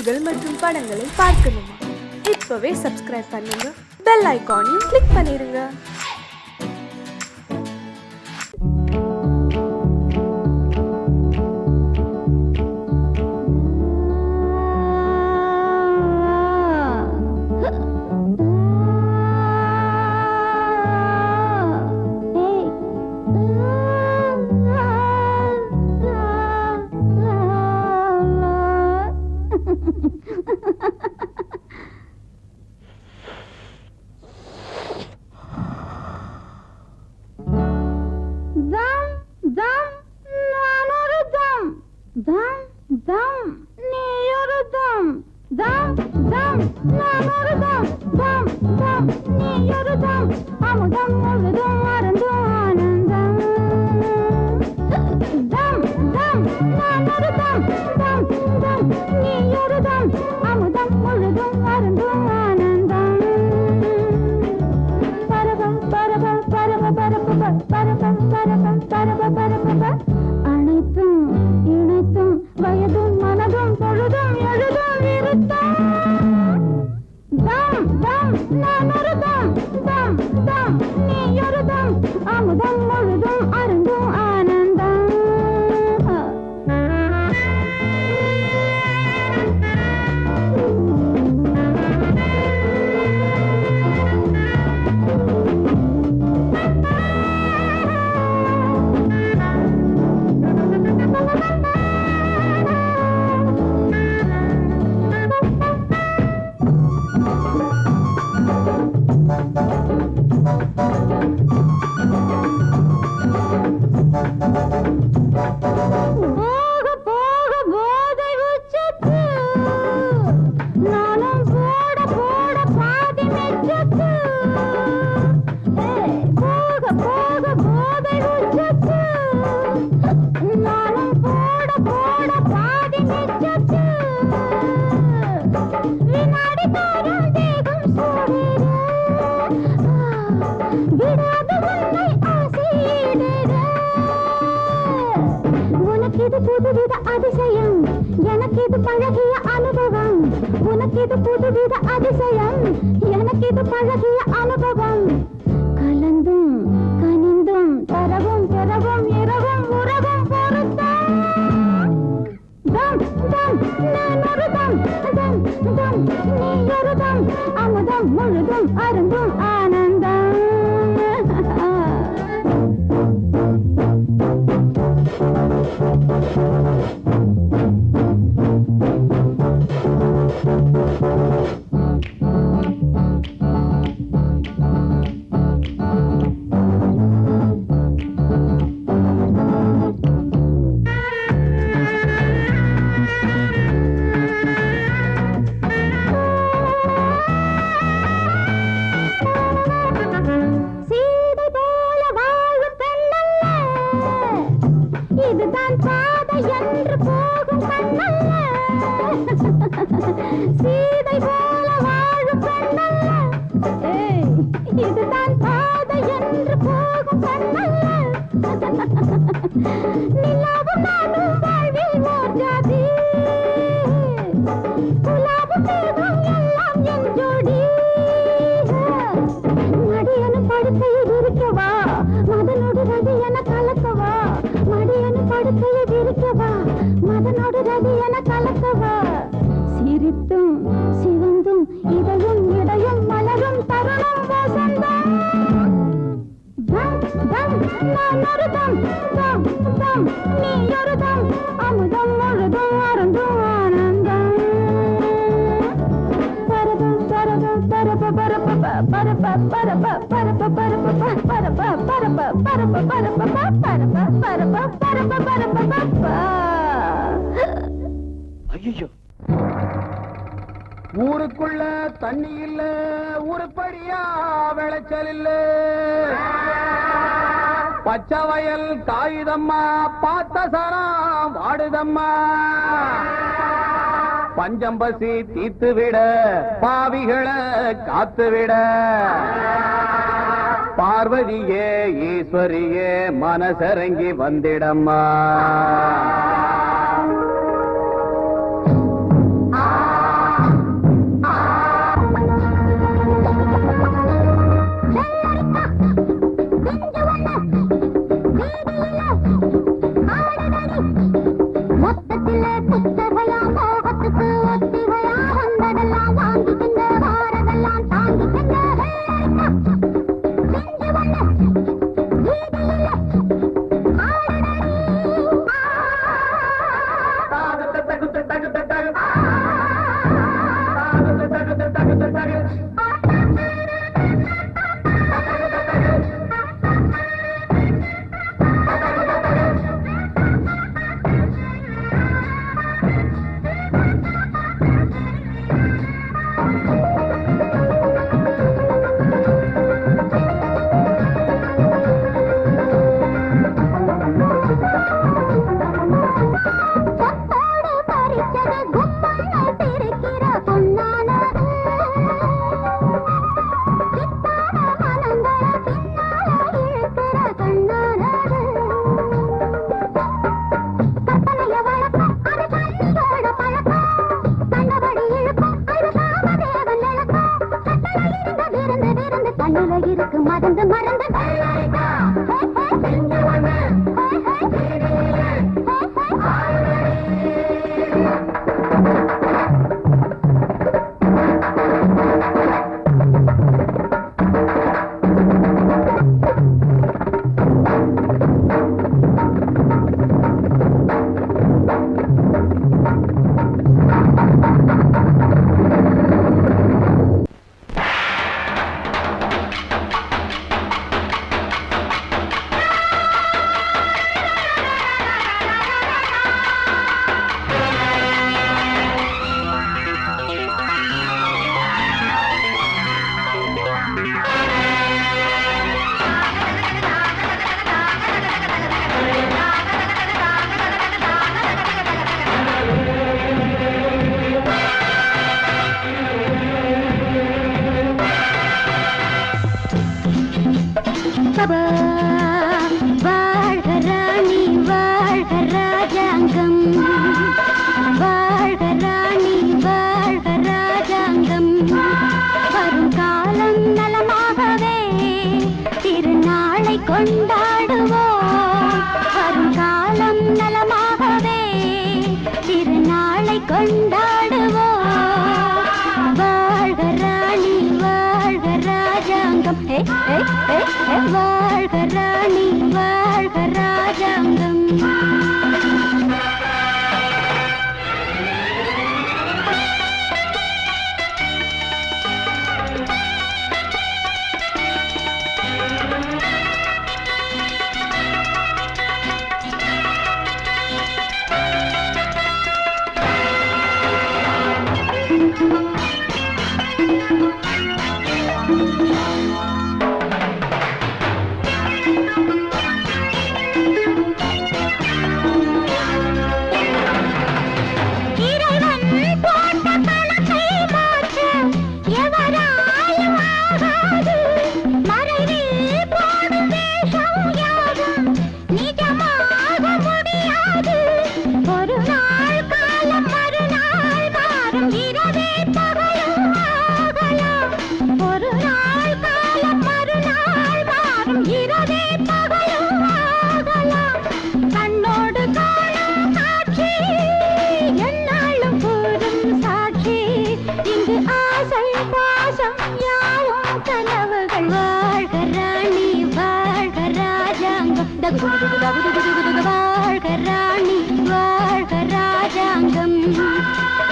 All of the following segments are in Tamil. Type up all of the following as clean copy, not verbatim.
செய்திகள் மற்றும் படங்களை பார்க்கணுமா? இப்பவே சப்ஸ்கிரைப் பண்ணுங்க, பெல் ஐகானையும் கிளிக் பண்ணிருங்க. ஊருக்குள்ள தண்ணி இல்ல, ஊருப்படியா விளைச்சல் இல்ல, பச்சை வயல் காயுதம்மா, பார்த்த சரம் வாடுதம்மா, பஞ்சம்பசி தீத்து விட, பாவிகளை காத்து விட, பார்வதியே ஈஸ்வரியே மனசரங்கி வந்திடம்மா. மறந்து மறந்து வாழ்க ராணி வாழ்க ராஜாங்கம் வாழ்க ராணி வாழ்க ராஜாங்கம் வரும் காலம் நலமாகவே திருநாளை கொண்டாடுவோம் வரும் காலம் நலமாகவே திருநாளை கொண்டாடுவோம் வாழ்க ராணி வாழ்க ராஜாங்கம் வாழ்க ராணி வாழ்க ராஜாங்கம் வாழ்க ராணி வாழ்க ராஜாங்கம்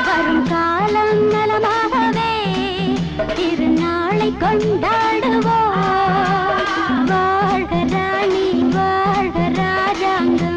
வரும் காலம் நலமாகவே திருநாளை கொண்டாடுவோம் வாழ்க ராணி வாழ்க ராஜாங்கம்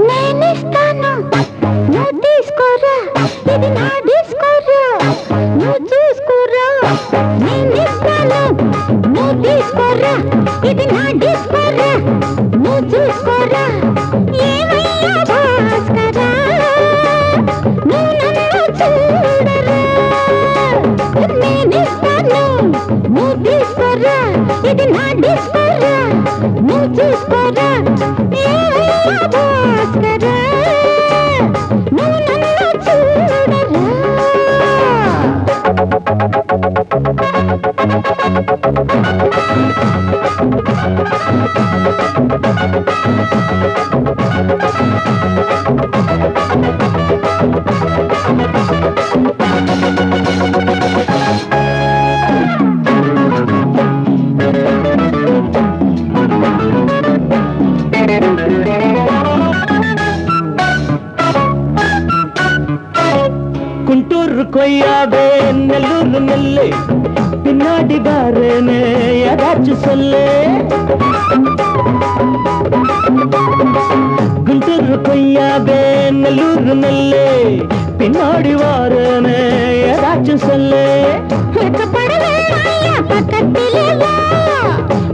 నేనిస్తాను నువ్వు తీసుకోరా ఇది నా డిస్కోరా నువ్వు చూసుకోరా నేనిస్తాను నువ్వు తీసుకోరా ఇది నా డిస్కోరా నువ్వు చూసుకోరా ఏమయ్యా భాస్కరా నువ్వు నన్ను చూడరా నేనిస్తాను నువ్వు తీసుకోరా ఇది నా డిస్కోరా నువ్వు చూసుకోరా ఏమయ్యా భాస్కరా నువ్వు నన్ను చూడరా குண்டூர் கொய்யாவே நெல்லூர் நெல்லு பின்னாடி பாருன்னு ஏதாச்சும் சொல்லு குண்டூர் கொய்யாவே நெல்லூர் நெல்லு பின்னாடி வாருன்னு ஏதாச்சும் சொல்லு பக்கத்திலே வா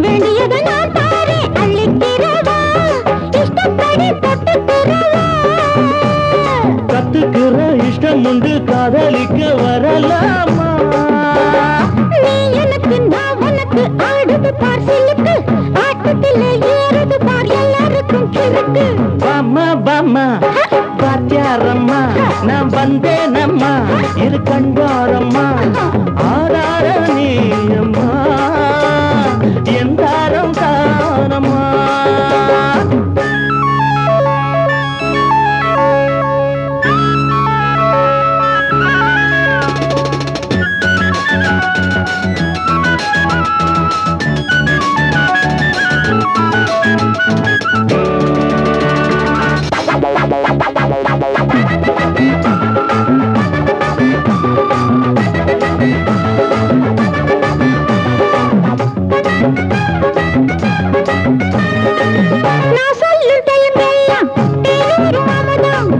வேண்டியதை நான் தாரே அள்ளிக்கிறவா இஷ்டப்படி தொட்டுக்கிறவா கத்துக்கிற இஷ்டம் உண்டு காதலிக்க வரலாமா நீ எனக்கு நான் உனக்கு ஆடுது பார் சிலுக்கு ஆட்டத்திலே ஏறுது பார் எல்லாருக்கும் கிழக்கு பாமா பாமா பாத்தியாரம்மா நான் வந்தேனம்மா இரு கண்டாரம்மா ஆதார நீயம்மா எந்தாரம் தானம்மா நான் சொல்லும் டைம் எல்லாம் தேனூரும் அமுதம்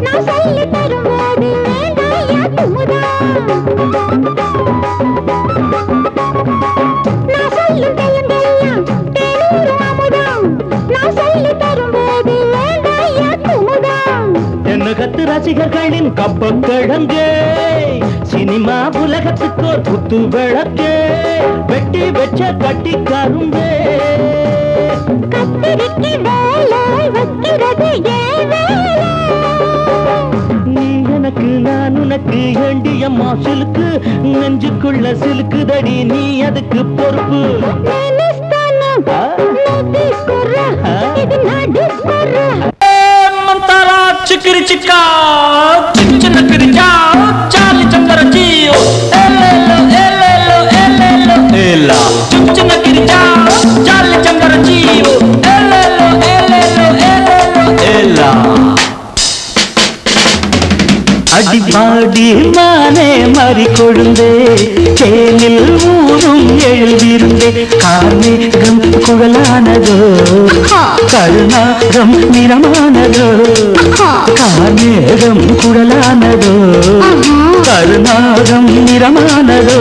நான் சொல்லி தரும்போது வேண்டாயா குமுதம் நான் சொல்லும் டைம் எல்லாம் தேனூரும் அமுதம் நான் சொல்லி தரும்போது வேண்டாயா குமுதம் என்ன கத்து ரசிகர்களின் கப்ப கிழங்கே சினிமா உலகத்துக்கோர் குத்து விளக்கே வெட்டி வச்ச கட்டி கரும்பே கத்திரிக்கு வேலை வைக்கிறது ஏன் வேலை நீ எனக்கு நான் உனக்கு ஏண்டியம்மா சிலுக்கு நெஞ்சுக்குள்ள சிலுக்குதடி நீ அதுக்கு பொறுப்பு నేనిస్తాను నువ్వు తీసుకోరా ఇది నా డిస్కోరా మంతారా చిక్కిరి చిక్కా చిన్న కిరిచా చాలి చందర జీయో ఎల్లెల్లో ఎల్లెల్లో ఎల్లెల్లో ఎల్లా చిన్న కిరిచా చాలి చందర జీయో ఎల్లెల్లో ఎల్లెల్లో ఎల్లెల్లో ఎల్లా அடிபாடி மானே மறி கொழுந்தே தேனில் ஊரும் எழுதிருந்தே கார்மேகம் குழலானதோ கருணாகம் நிறமானதோ கார்மேகம் குழலானதோ கருணாகம் நிறமானதோ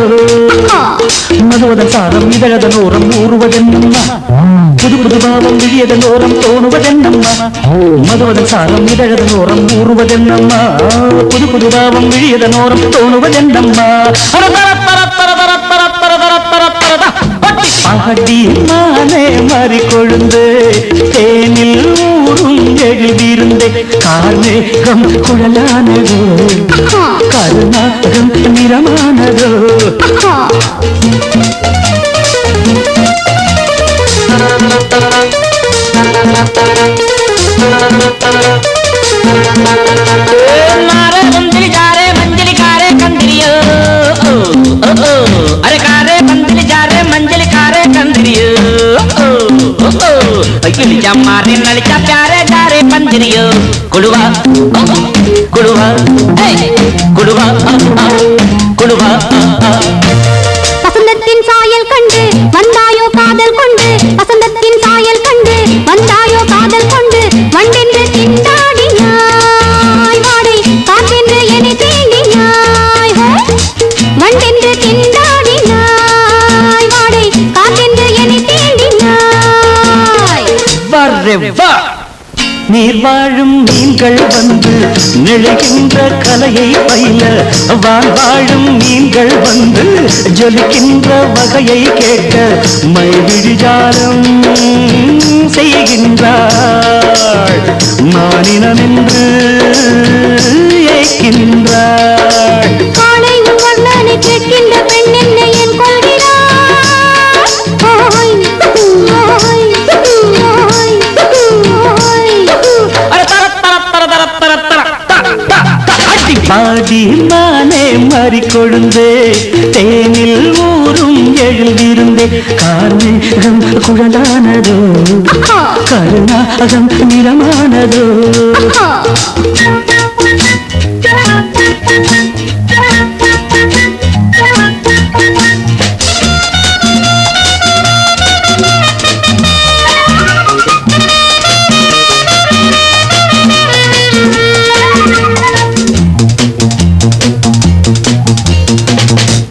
மதுவதன் சாரம் இதழதன் ஓரம் ஊறுவதென்னம்மா புது புது பாவம் விழியதன் ஓரம் தோணுவதென்னம்மா மதுவதன் சாரம் இதழதன் ஓரம் ஊறுவதென்னம்மா புது புது பாவம் விழியதன் ஓரம் தோணுவதென்னம்மா பாடி மானே மறி கொழுந்து தேனில் ஊரும் எழுதியிருந்தே கார்மேகம் குழலானதோ கருணாகம் நிறமானதோ नारे मंदिर जा रे मंजिल कारे कंदरियो अरे कारे मंदिर जा रे मंजिल कारे कंदरियो अखिल मारे नलिका प्यारे जा रे पंदरियो कुड़वा कुड़वा कुड़वा कुड़वा வசந்தத்தின் சாயல் கண்டு வந்தாயோ காதல் கொண்டு வா நீர் வாழும் மீன்கள் வந்து நெழுகின்ற கலையை பயில வான் வாழும் மீன்கள் வந்து ஜொலிக்கின்ற வகையை கேட்க மைவிழிஜாலம் செய்கின்றாள் மானினம் என்று ஏற்கின்றாள் காலை வண்ணனை கேட்கின்ற பெண் என்ன என் கொள்கிறார் ஓய் ஓய் ஓய் பாடி மானே மாறி கொழுந்தே தேனில் ஊரும் எழுதிருந்தே கார்மேகம் குழலானதோ கருணாகம் நிறமானதோ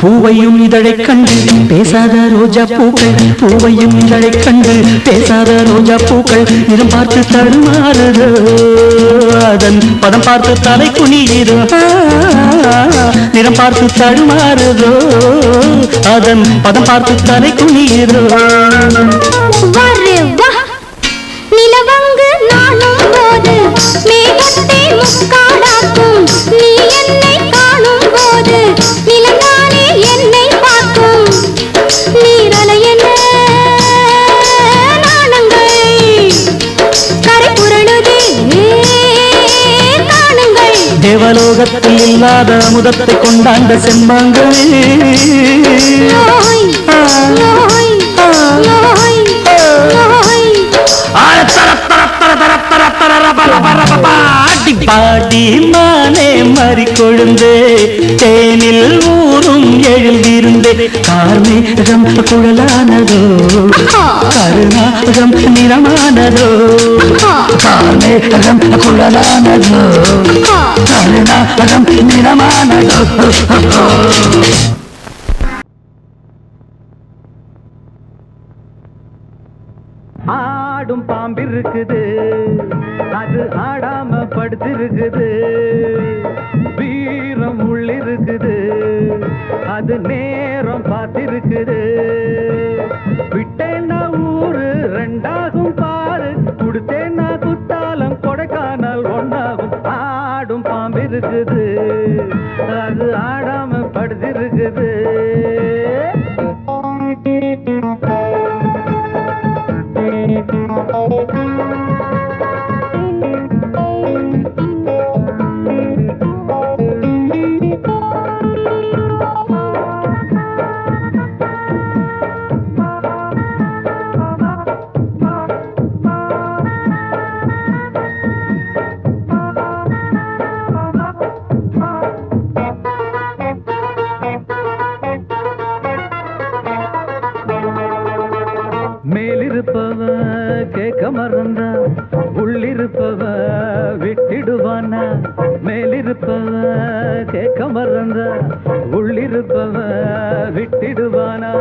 பூவையும் இதழைக் கண்டு பேசாத ரோஜா பூக்கள் பூவையும் இதழைக் கண்டு பேசாத ரோஜா பூக்கள் நிறம் பார்த்து தடுமாறுதோ அதன் பதம் பார்த்து தலை குனியுதோ நிறம் பார்த்து தடுமாறுதோ அதன் பதம் பார்த்து தலை குனியுதோ நிலவங்கு நானும் போது மேகத்தை முக்காடாக்கும் நீ என்னை காணும் போது நிலங்கானே என்னை பார்க்கும் நீரலையன நாணங்கள் கரை புரளுதே காணுங்கள் தேவலோகத்தில் இல்லாத அமுதத்தை கொண்டாண்ட செம்மாங்களே பாடி மானே மாறி கொழுந்தே தேனில் ஊரும் எழுதிருந்தே கார்மேகம் குழலானதோ கருணாகம் நிறமானதோ கார்மேகம் குழலானதோ கருணாகம் நிறமானதோ ஆடும் பாம்பிருக்குது அது ஆடாம படுத்திருக்குது வீரம் உள்ளிருக்குது அது நேரம் பார்த்திருக்குது விட்டேன்னா ஊரு ரெண்டாகும் பாரு கொடுத்தேன்னா குத்தாலம் கொடைக்கானல் ஒன்னாகும் ஆடும் பாம்பிருக்குது அது ஆடாம படுத்திருக்குது மேலிருப்பவ கேட்க மறந்தா உள்ளிருப்பவ விட்டிடுவானா மேலிருப்பவ கேட்க மறந்தா உள்ளிருப்பவ விட்டிடுவானா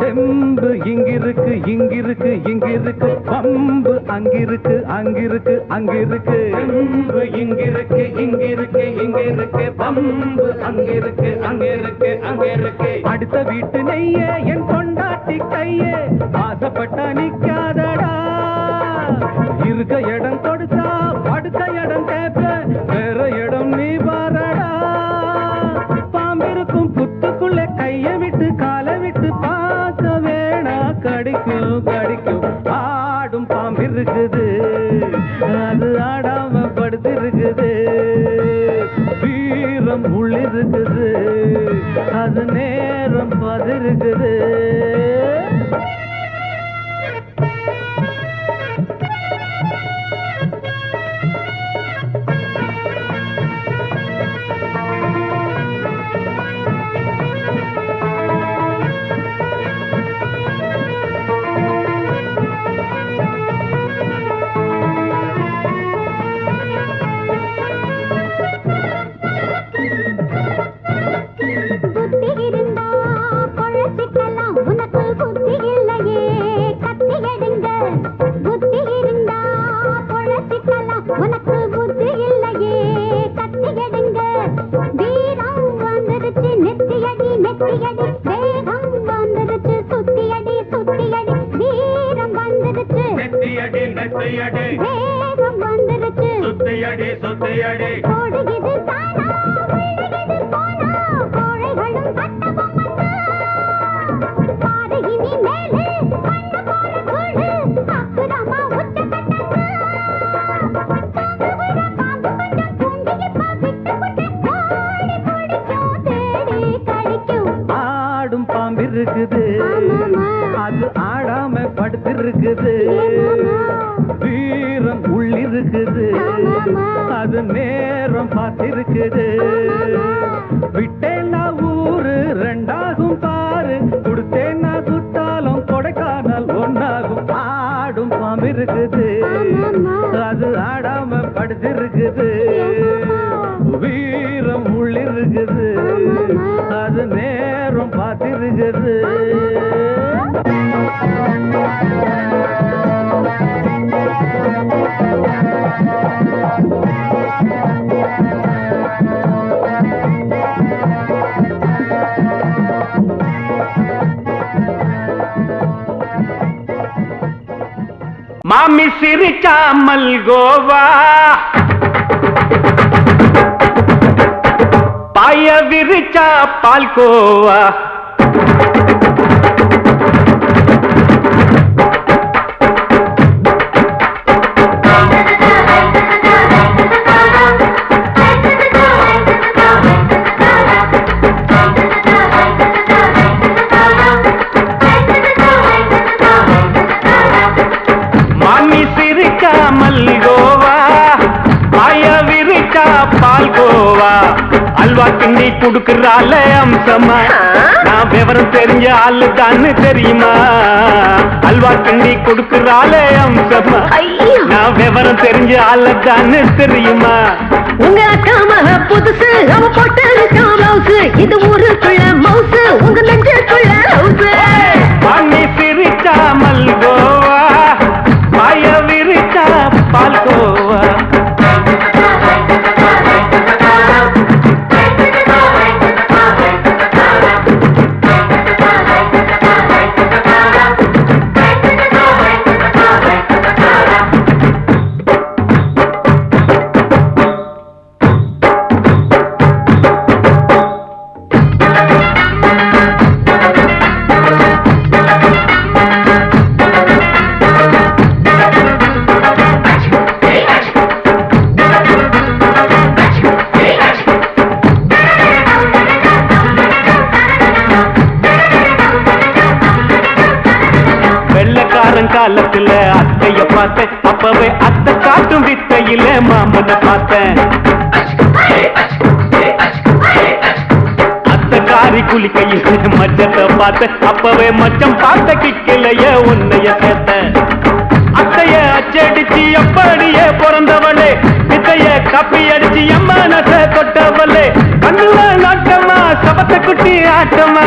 தெம்பு இங்கிருக்கு இங்கிருக்கு இங்கிருக்கு பம்பு அங்கிருக்கு அங்கிருக்கு அங்கிருக்கு தெம்பு இங்கிருக்கு இங்கிருக்கு இங்கிருக்கு பம்பு அங்கிருக்கு அங்கிருக்கு அங்கிருக்கு அடுத்த வீட்டு நெய்ய என் கொண்டாட்டி கையே ஆசைப்பட்ட நிக்காதடா இருக்க இடம் கொடுத்தா படுக்க இடம் கேட்ப வேற இடம் நீ பாரடா பாம்பிருக்கும் புத்துக்குள்ள கைய விட்டு காலை விட்டு பார்க்க வேணா கடிக்கும் கடிக்கும் ஆடும் பாம்பிருக்குது அது ஆடாம படுத்திருக்குது வீரம் உள்ளிருக்குது அது நேரம் பதிருக்குது புத்தி இருந்தா பொழச்சிக்கலாம் உனக்கு புத்தி மெத்தையடி வேகம் வந்துருச்சு சுத்தையடி சுத்தையடி ஓடுகிது தானா விழுகிது போனா கோழைகளும் சட்டமும் வந்தா பாரு இனி மேலே பண்ண போற கூடு அப்புறமா உச்ச கட்டங்க பாம்பு விட பாம்பு கொஞ்சம் தூங்கி விட்டு ஓடி பிடிக்கும் தேடி கடிக்கும் ஆடும் பாம்பு இருக்குது அது ஆடாம படுத்திருக்குது வீரம் உள்ளிருக்குது அது நேரம் பார்த்திருக்குது விட்டேன்னா ஊரு ரெண்டாகும் பாரு கொடுத்தேன்னா குத்தாலும் கொடைக்கானல் ஒன்னாகும் ஆடும் பாம்பு இருக்குது அது ஆடாம படுத்திருக்குது வீரம் உள்ளிருக்குது அது நேரம் பார்த்திருக்குது மாமி சிரிச்சாமல் கோவா பாய விரிச்சா பால்கோவா மாமி சிரிக்காமல் கோவா பாய விரிச்சா பால்கோவா அல்வா கிண்டி குடுக்கறால அம்சமா நான் விவரம் தெரிஞ்ச ஆளு தான்னு தெரியுமா அல்வா கிண்டி குடுக்கறால அம்சமா நான் விவரம் தெரிஞ்ச ஆளு தான்னு தெரியுமா உங்க அக்கா மக புதுசு அவ போட்டு ப்ளவுஸ் இது ஊருக்குள்ள மவுசு உங்க நெஞ்சுக்குள்ள ஹவுஸ் மாமி சிரிச்சாமல் கோவா பாய விரிச்சா பால்கோவா காலத்துல அத்தைய பார்த்தேன் அப்பவே அத்தை காட்டும் வித்தையில மாமனை பார்த்தேன் அத்தை காரி குளிக்கையில் மச்சத்தை பார்த்தேன் அப்பவே மச்சம் பார்த்த கிக்கலைய உன்னைய சேர்த்தேன் அத்தைய அச்சடிச்சு அப்படியே பிறந்தவளே வித்தைய கப்பி அடிச்சு எம்மனச தொட்டவளே கண்ணுல நாட்டமா சபத்தை குட்டி ஆட்டமா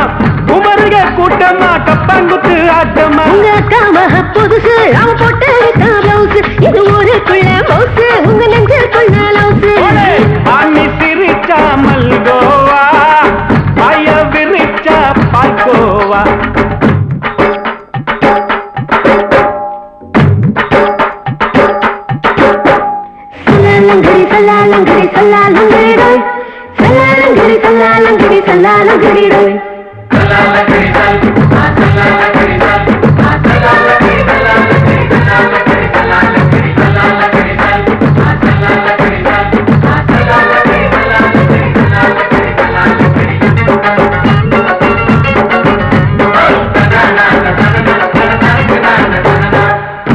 குமருக கூட்டமா கப்பாங்குத்து ஆட்டமா உங்க அக்கா மக புதுசு அவ போட்டு ப்ளவுஸ் இது ஊருக்குள்ள மவுசு உங்க நெஞ்சுக்குள்ள லவுஸ் மாமி சிரிச்சாமல் கோவா பாய விரிச்சா பால்கோவா சல்லாலங்கடி சல்லாலங்கடி சல்லாலங்கடி சல்லாலங்கடி சல்லாலங்கடி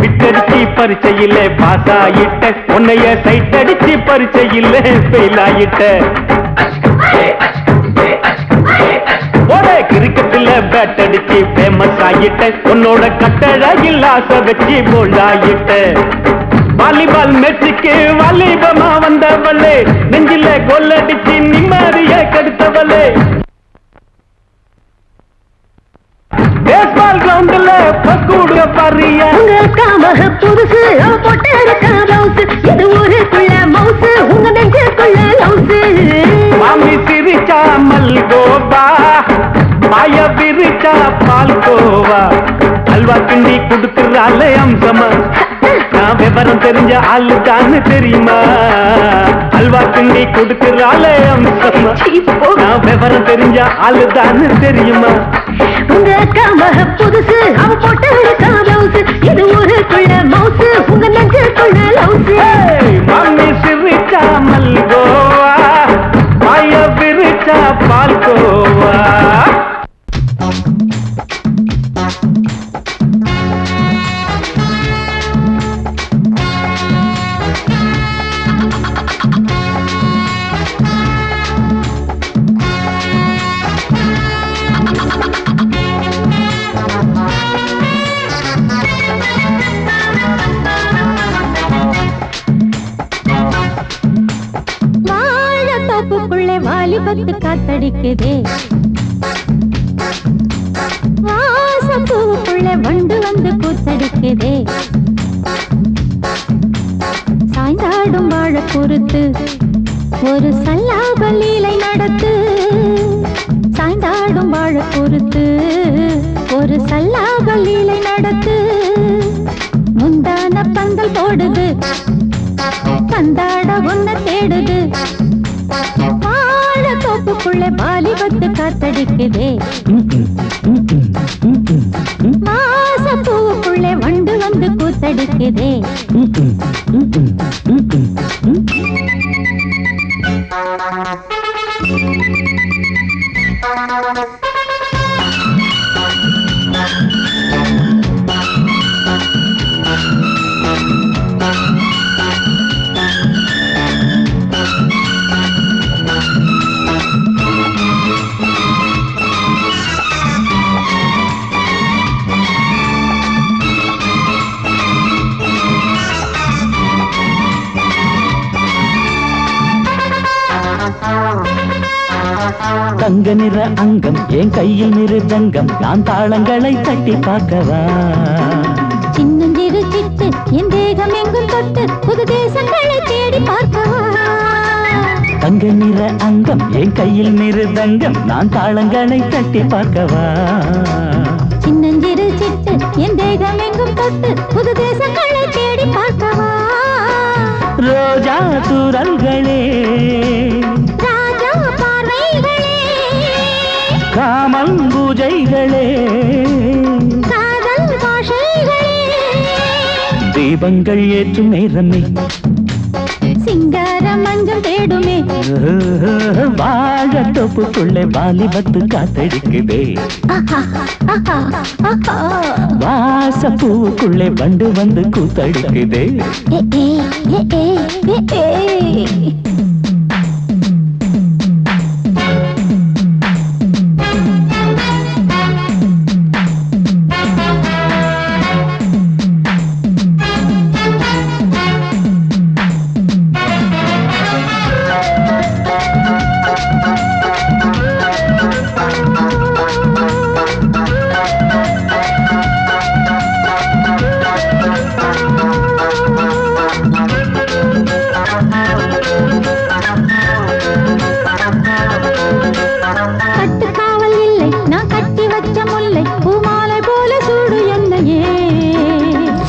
விட்டடிச்சு பரிச்சையில பாஸ் ஆயிட்ட உன்னைய சைட் அடிச்சு பரிச்சையில ஃபெயில் ஆயிட்ட கிரிக்கெட்ல பேட் அடிச்சு ஃபேமஸ் ஆயிட்ட உன்னோட கட்டழகில் ஆசை வச்சு போல்ட் ஆயிட்ட வாலிபால் மேட்சுக்கு வாலிபமா வந்தவளே நெஞ்சில கோல் அடிச்சு நிம்மதிய கெடுத்தவளே பேஸ்பால் கிரவுண்ட்ல பக்கூடுற பாரியா உங்க அக்கா மக புதுசு அவ போட்டு ப்ளவுஸ் இது ஊருக்குள்ள மவுசு உங்க நெஞ்சுக்குள்ள லவுஸ் மாமி சிரிச்சாமல் கோபா பாய விரிச்சா பால்கோவா அல்வா கிண்டி குடுக்கறால அம்சமா நான் விவரம் தெரிஞ்ச ஆளு தான்னு தெரியுமா அல்வா கிண்டி கொடுக்கிறாளே அம்சமா நான் விவரம் தெரிஞ்ச ஆளு தான்னு தெரியுமா உங்க அக்கா மக புதுசு அவ போட்டு பிளவுஸ் இது ஊருக்குள்ள மவுசு உங்க நெஞ்சுக்குள்ள லவுஸ் மாமி சிரிச்சா மல்கோவா மாய விரிச்சா பால்கோவா வாலிபத்து காத்தடிக்குதே வாசப்பூவுக்குள்ள வண்டு வந்து கூத்தடிக்குதே சாய்ந்தாடும் வாழ பொறுத்து ஒரு சல்லாப லீலை நடத்து சாய்ந்தாடும் வாழ பொறுத்து ஒரு சல்லாப லீலை நடத்து முந்தான பந்தல் போடுது பந்தாட ஒன்ன தேடுது தோப்புக்குள்ளே வாலிபத்து காத்தடிக்குதே மாசப்பூவுக்குள்ளே வண்டு வந்து கூத்தடிக்குதே தங்க நிற அங்கம் என் கையில் மிருதங்கம் நான் தாளங்களை தட்டி பார்க்கவா சின்னஞ்சிறு சிட்டு என் தேகம் எங்கும் தொட்டு புது தேசங்களை தேடி பார்க்கவா தங்க நிற அங்கம் என் கையில் மிருதங்கம் நான் தாளங்களை தட்டி பார்க்கவா சின்னஞ்சிறு சிட்டு என் தேகம் எங்கும் தொட்டு புது தேசங்களை தேடி பார்க்கவா ரோஜா தூரல்களே காமல் பூஜைகளே காதல் பாஷைகளே தீபங்கள் ஏற்றும் நேரமே சிங்கார மஞ்சள் தேடுமே வாழ தொப்புக்குள்ளே வாலிபத்து காத்தடிக்குதே வாசப்பூவுக்குள்ளே வண்டு வந்து கூத்தடிக்குதே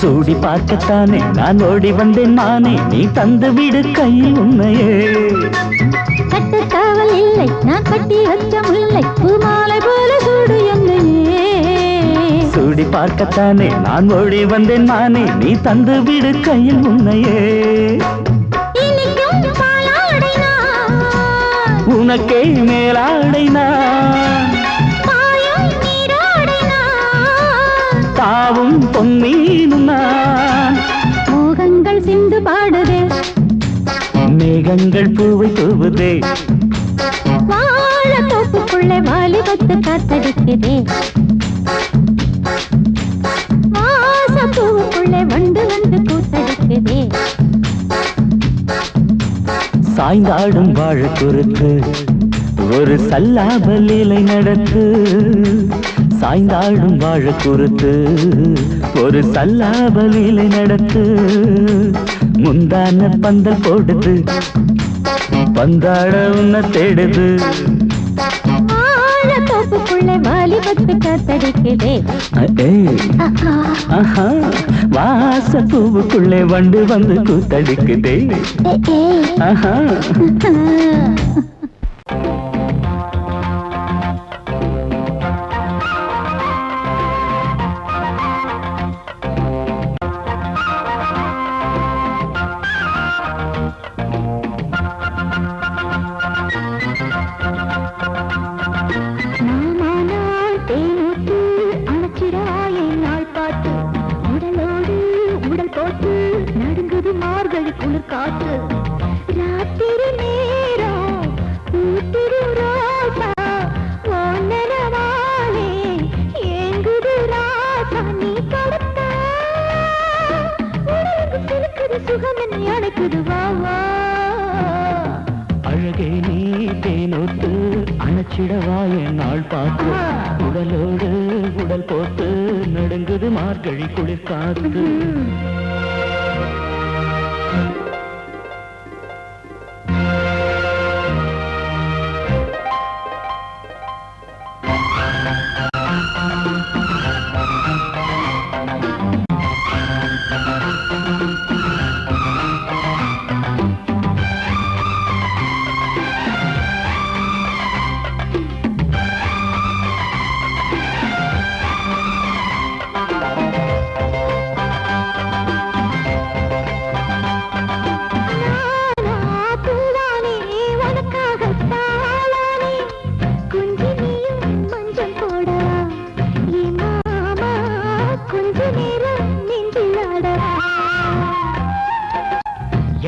சூடி பார்க்கத்தானே நான் ஓடி வந்தேன் மானே நீ தந்து விடு கையில் உன்னையே கட்டுக்காவல் இல்லை நான் கட்டி வச்ச முல்லை பூமாலை போல சூடு என்னையே சூடி பார்க்கத்தானே நான் ஓடி வந்தேன் மானே நீ தந்து விடு கையில் உன்னையே உனக்கே மேலாடைனா தாவும் பொன்னீனும் நான் மோகங்கள் சிந்து பாடுதே மேகங்கள் பூவை தூவுதே வாழ தோப்புக்குள்ளே வாலிபத்து காத்தடிக்குதே வாசப்பூவுக்குள்ளே வண்டு வந்து கூத்தடிக்குதே சாய்ந்தாடும் வாழ குறுத்து ஒரு சல்லாப லீலை நடத்து சாய்ந்தாடும் வாழ குறுத்து ஒரு சல்லாப லீலை நடத்து முந்தான பந்தல் போடுது பந்தாட உன்ன தேடுது தோப்புக்குள்ளே வாலி பருவத்து காத்தடிக்குதே. வாச பூவுக்குள்ளே வண்டு வந்து கூத்தடிக்குதே. அழகே நீ தேனோட்டு அணைச்சிடவா என் நாள் பார்த்து உடலோடு உடல் போட்டு நடுங்குது மார்கழி குளிர் காத்து.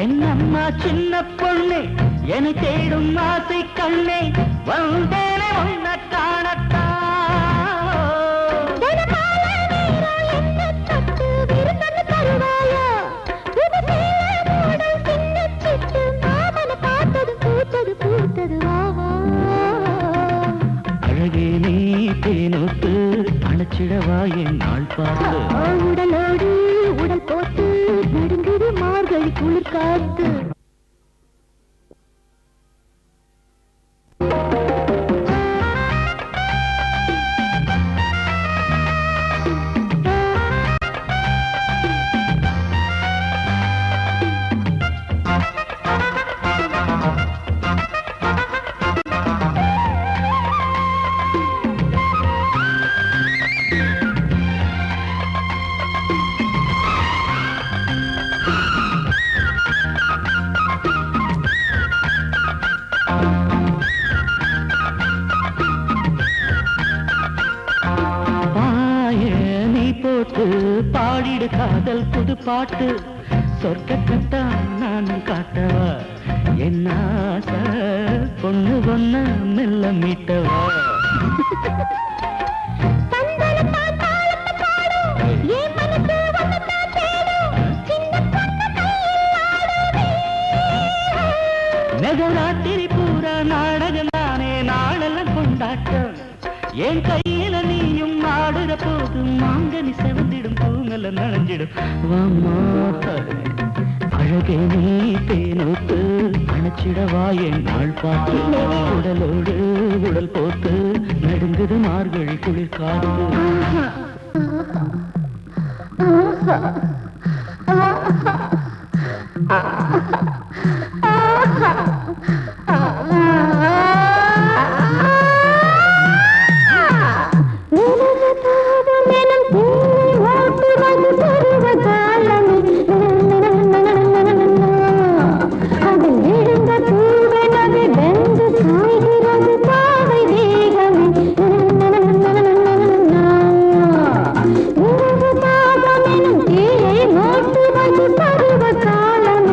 என்னம்மா சின்ன பொண்ணு என்னை தேடும் ஆசை கண்ணே வந்தேனே உன்னை காணத்தான். அழகே நீ தேனோட்டு அணைச்சிடவா என் நாள் பார்த்து உடலோடு உடல் போட்டு நடுங்குது மார்கழி குளிர் காத்து. பாடிடு காதல் புது பாட்டு சொர்க்கத்தா நான் காட்டவா என்ன ஆசை பொண்ணு பொண்ண மெல்ல மீட்டவா. நகராத்திரி பூரா நாடகம் தானே நாளெல்லாம் கொண்டாட்டம் என் கையில நீயும் ஆடுற போது மாங்கனி செவந்திடும் பூங்கல நனைஞ்சிடும் வாமா. அழகே நீ தேனோட்டு அணைச்சிடவா என் நாள் பார்த்து உடலோடு உடல் போட்டு நடுங்குது மார்கழி குளிர் காத்து. பருவ காலம்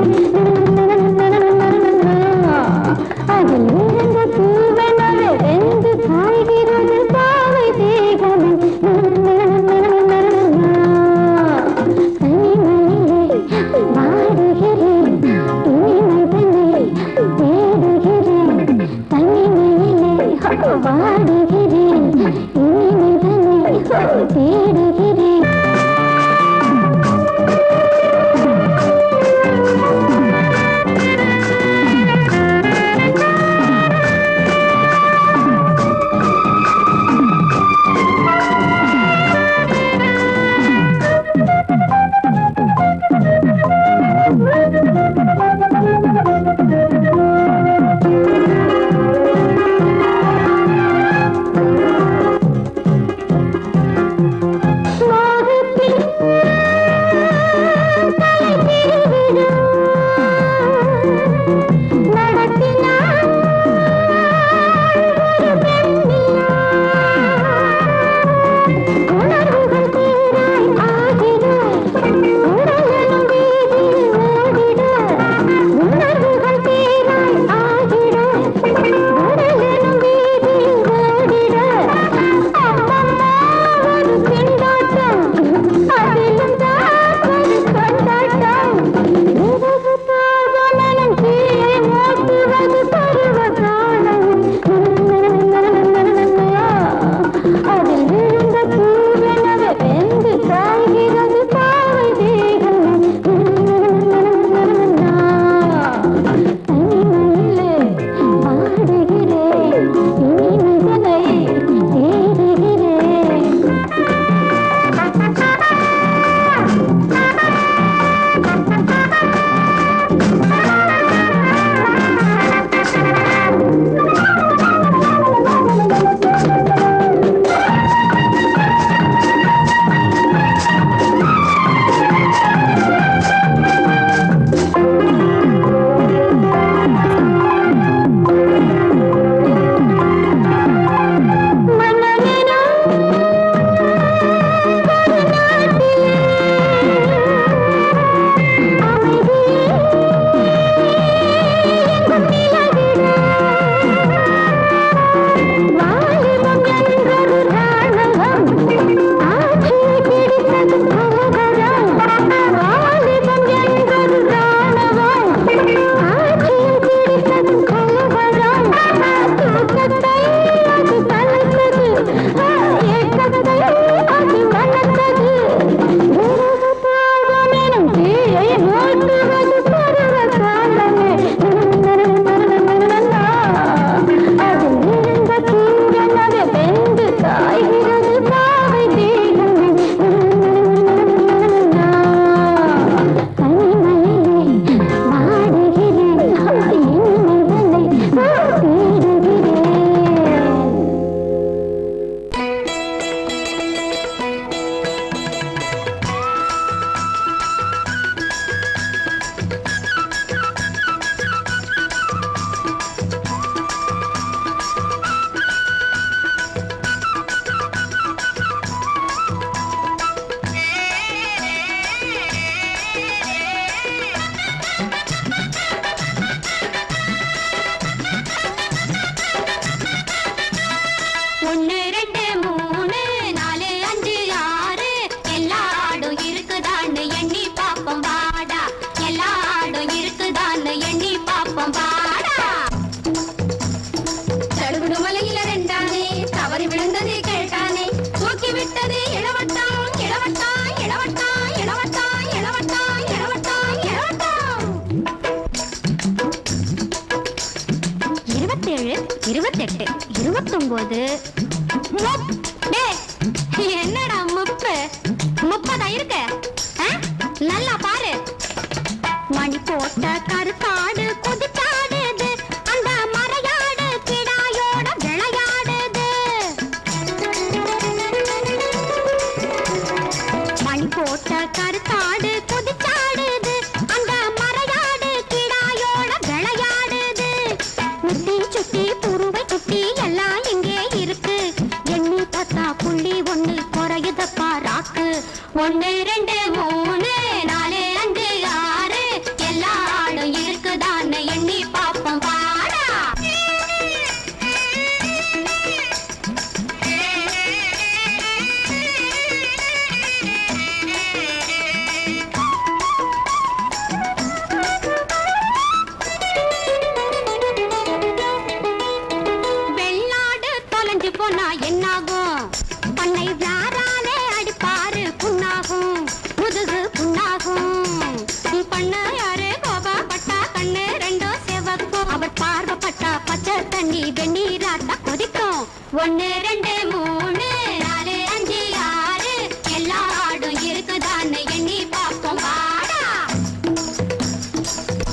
பொண்ணாகும் பண்ண யாரு கோபா பட்டா கண்ணு ரெண்டும் செவக்கும் அவர் பார்வை பட்டா பச்சை தண்ணி வெந்நீராட்டா கொதிக்கும் 1 2 3 4 5 6 எல்லா ஆடும் இருக்குதான்னு எண்ணி பார்ப்போம் வாடா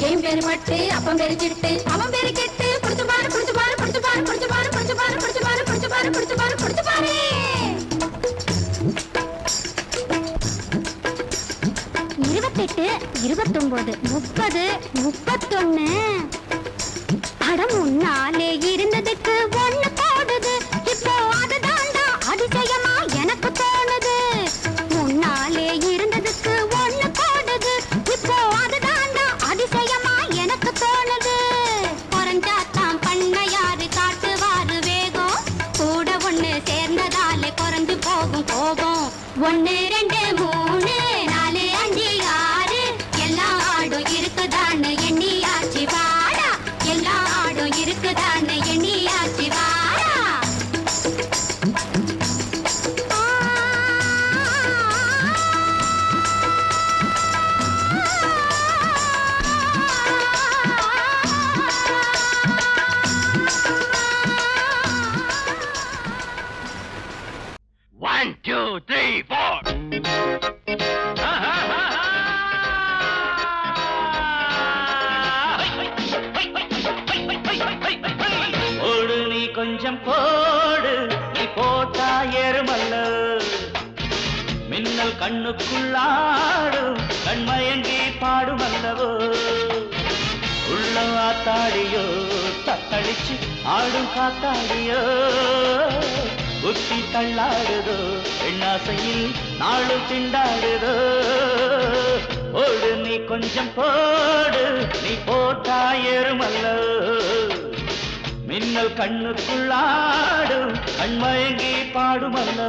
என் பேரு பட்டு அப்பம் பேரு சிட்டு அவன் பேரு கெட்டு புடிச்சு பாரு புடிச்சு பாரு புடிச்சு பாரு புடிச்சு பாரு புடிச்சு பாரு புடிச்சு பாரு புடிச்சு பாரு புடிச்சு பாரு புடிச்சு பாரு 28 29 30 31 அட முன்னாலே இருந்ததுக்கு ஒண்ணு போடுது இப்போ அதுதான்டா அதிசயமா எனக்கு தோணுது முன்னாலே இருந்ததுக்கு ஒண்ணு போடுது இப்போ அதுதான்டா அதிசயமா எனக்கு தோணுது குறைஞ்சாத்தான் பண்ண யாரு காட்டுவாரு வேகம் கூட ஒண்ணு சேர்ந்ததாலே குறைஞ்சு போகும் கோபம் 1 2 3 4 5 6 எல்லா ஆடும் இருக்குதான்னு எண்ணியாச்சு வாடா எல்லா ஆடும் இருக்குதான்னு எண்ணியாச்சு வாடா One, two, three, four. ஓடு நீ கொஞ்சம் போடு நீ போட்டா ஏறுமல்ல மின்னல் கண்ணுக்குள்ளாடும் கண்மயங்கி பாடுமல்லவோ உள்ள ஆத்தாடியோ தத்தளிச்சு ஆடும் காத்தாடியோ புத்தி தள்ளாடுதோ எண்ணாசையில் நாளும் திண்டாடுதோ ஓடு நீ கொஞ்சம் போடு நீ போட்டா ஏறுமல்ல மின்னல் கண்ணுக்குள்ளாடும் கண்மயங்கி பாடுமல்ல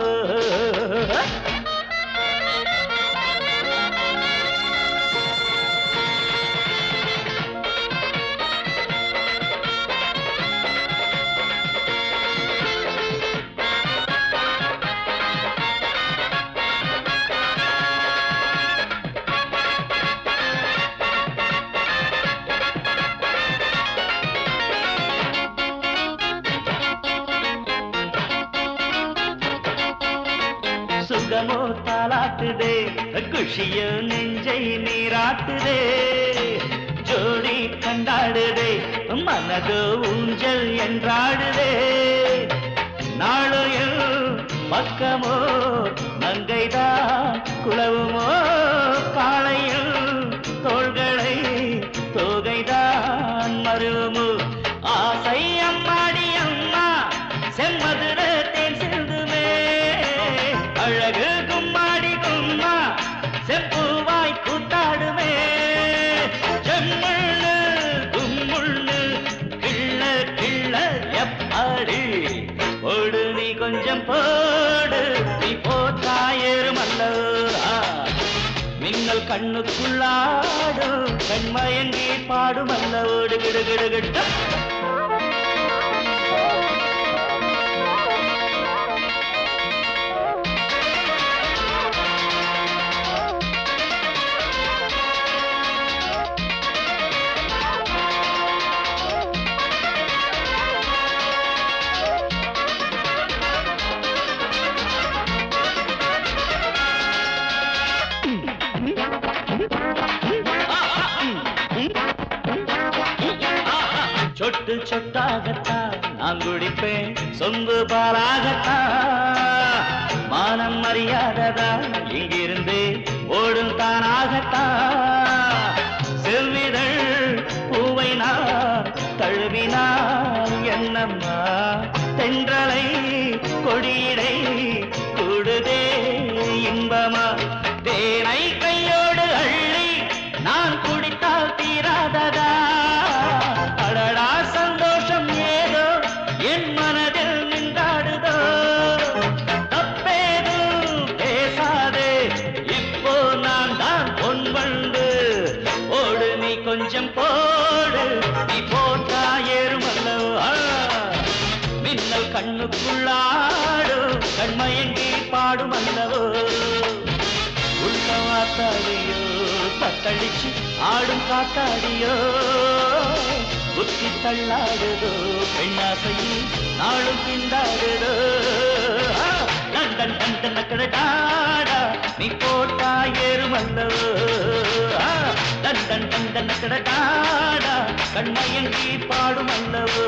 சுகமோ தாளாட்டுதே குஷியோ நெஞ்சை நீராட்டுதே ஜோடி கண்டாடுதே மனதோ ஊஞ்சல் என்றாடுதே நாளையில் பக்கமோ மங்கைதான் குளவுமோ காளையில் தோள்களை தோகைதான் மருவமோ ஆசை அம்மாடி அம்மா செம்மதுர தேன் சிந்துமே அழகு கும்மாடி கும்மா செம்பூவாய் கூத்தாடுமே செம்மண்ணு கும்முள்ளு கிள்ள கிள்ள எப்பாடி ஓடு நீ கொஞ்சம் போடு நீ போட்டா ஏறுமல்ல மின்னல் கண்ணுக்குள்ளாடும் கண்மயங்கி பாடுமல்ல ஓடு கிடு கிடு கிட்ட சொட்டு சொட்டாகத்தான் நான் குடிப்பேன் சொம்பு பாலாகத்தான் மானம் மரியாதைதான் இங்கிருந்து ஓடும் தானாகத்தான் செல்விதழ் பூவை நான் தழுவினார் என்னம்மா தென்றலை கொடியிடை கூடுதே இன்பமா தேனை கையோடு அள்ளி நான் குடித்தால் தீராததா அடடா சந்தோஷம் ஏதோ என் மனதில் நின்றாடுதோ தப்பேதும் பேசாதே இப்போ நான் தான் பொன்வண்டு ஓடு நீ கொஞ்சம் போடு நீ போட்டா ஏறுமல்லவா மின்னல் கண்ணுக்குள்ளாடும் கண்மயங்கி பாடுமல்லவோ உள்ள வாத்தாடியோ தத்தளிச்சு ஆடும் காத்தாடியோ புத்தி தள்ளாடுதோ பெண்ணாசையில் நாளும் திண்டாடுதோ நண்டன் நண்டன் கடடாடா நீ போட்டா ஏறுமல்லவோ நண்டன் நண்டன் கடடாடா கண்மயங்கி பாடுமல்லவோ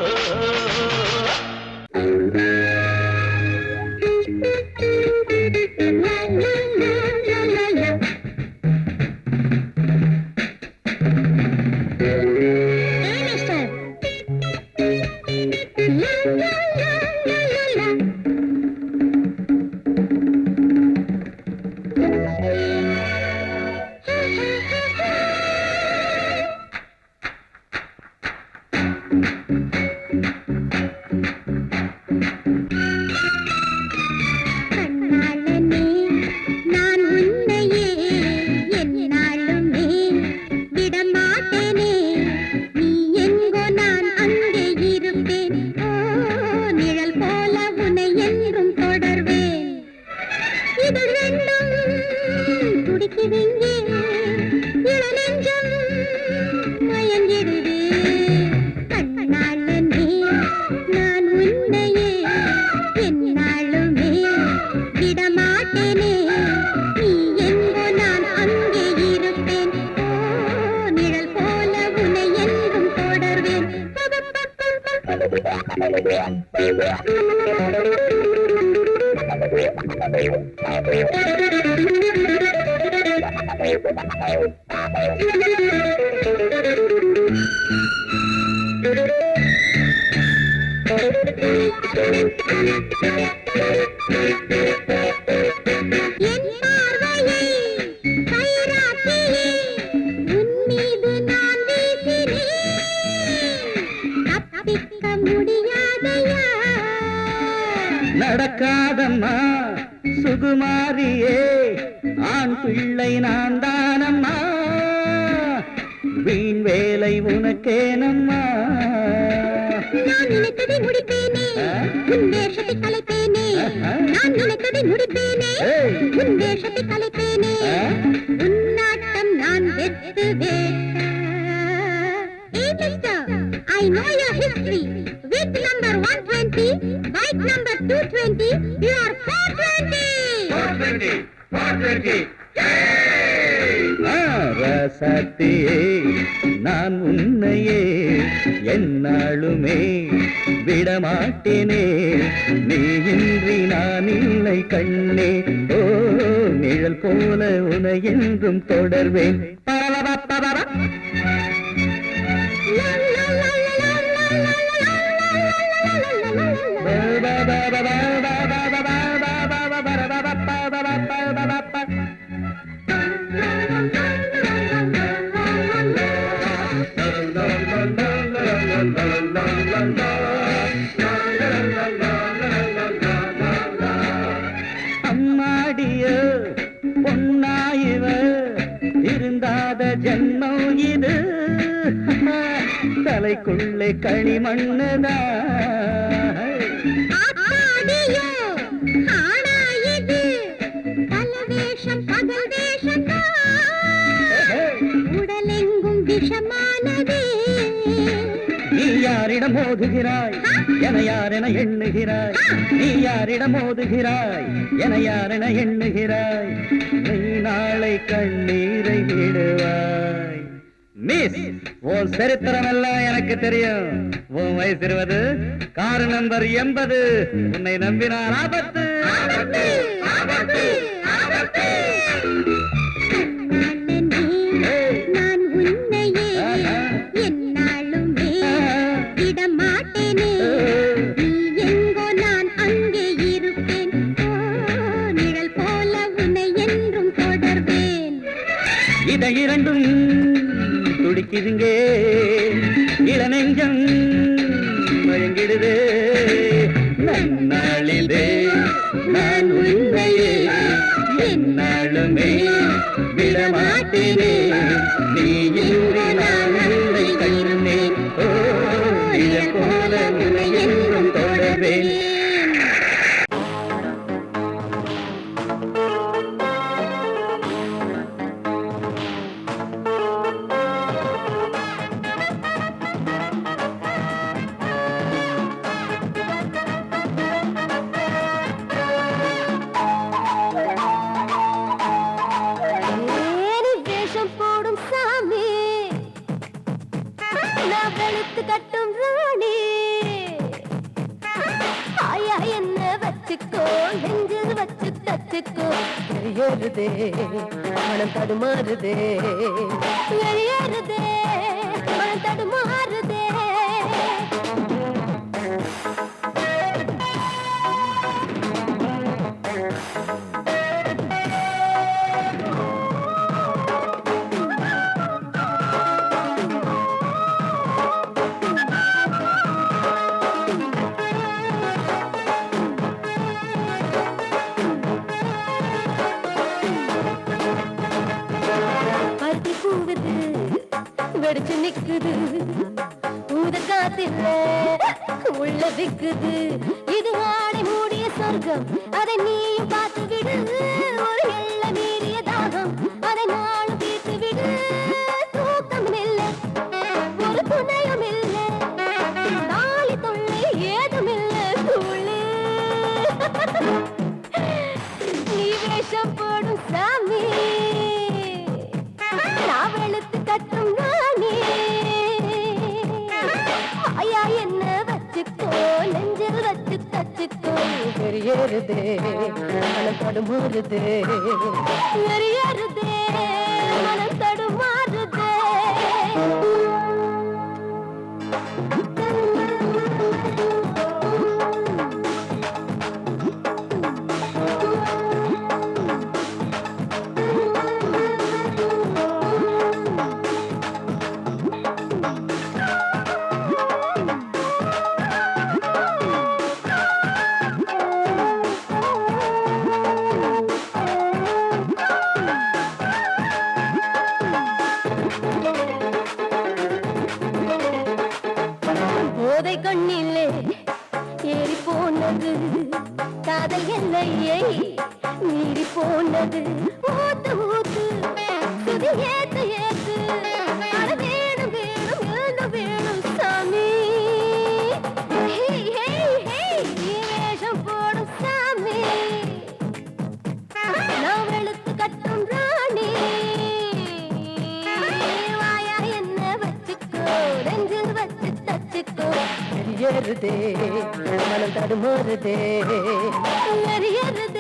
நடக்காதம்மா சுகுமாரியே ஆண் பிள்ளை நான் தானம்மா வீண் வேலை உனக்கேனம்மா நான் நினைத்ததை முடிப்பேனே உன் வேஷத்தை கலைப்பேனே நான் நினைத்ததை முடிப்பேனே உன் வேஷத்தை கலைப்பேனே உன்னாட்டம் நான் வெத்துவேன் I know your history. With number 120, bike number 220, you are 420. 420. ராசாத்தியே நான் உன்னையே என்னாலுமே விடமாட்டேனே நீ இன்றி நான் இல்லை கண்ணே ஓ நிழல் போல உன்னை என்றும் தொடர்வேன் அம்மாடிய பொன்னாயிவ இருந்தாத ஜென்மம் இது தலைக்குள்ளே களிமண்ணுதா உடலெங்கும் விஷமானதே நீ யாரிடம் மோதுகிறாய் என யாரென எண்ணுகிறாய் நீ யாரிடம் மோதுகிறாய் என யாரென எண்ணுகிறாய் நீ நாளை கண்ணீரை விடுவாய் மிஸ் உன் சரித்திரம் எல்லாம் எனக்கு தெரியும் உன் வயசு 20 கார் நம்பர் 80 உன்னை நம்பினார் ஆபத்து நான் உன்னையே என்னாலுமே விடமாட்டேனே நீ எங்கோ நான் அங்கே இருப்பேன் நிழல் போல உன்னை என்றும் தொடர்வேன் இதை இரண்டும் துடிக்குதுங்க இளநெஞ்சம் மயங்கிடுதே நன்னாளிதே நான் உன்னையே என்னாலுமே விடமாட்டேனே நீ இன்றி நான் இல்லை கண்ணே ஓ நிழல் போல உன்னை என்றும் தொடர்வேன் வெளுத்து கட்டும் ராணி ஆயா என்ன வச்சுக்கோ நெஞ்சில் வச்சு தச்சுக்கோ வெளியேறுதே மனம் தடுமாறுதே வெளியேறுதே மனம் தடுமாறுதே பருத்தி பூவுது வெடிச்சு நிக்குது ஊத காத்தில்ல உள்ள விக்குது இது ஆடை மூடிய சொர்க்கம் அதை நீயும் பார்த்து விடு ஒரு எல்ல மீறிய தாகம் அதை நானும் தீர்த்து விடு தூக்கம் இல்ல ஒரு துணையும் இல்ல நாளை தொல்லை ஏதும் இல்ல துளி நீ வேஷம் போடும் சாமி நான் வெளுத்து கட்டும் ராணி ஆயா என்ன வச்சுக்கோ நெஞ்சில் வச்சு தச்சுக்கோ வெளியேறுதே மனம் தடுமாறுதே வெறியறுதே மனம் தடுமாறுதே போதை கண்ணிலே ஏறி போனது காதல் எல்லையை மீறி போனது ஊத்து ஊத்து சுதி ஏத்து ஏத்து அட வேணும் வேணும் என்ன வேணும் சாமி ஹே ஹே ஹே நீ வேஷம் போடும் சாமி நான் வெளுத்து கட்டும் ராணி வாயா என்ன வச்சுக்கோ நெஞ்சில் வச்சு தச்சுக்கோ வெளியேறுதே மனம் தடுமாறுதே வெறியறுதே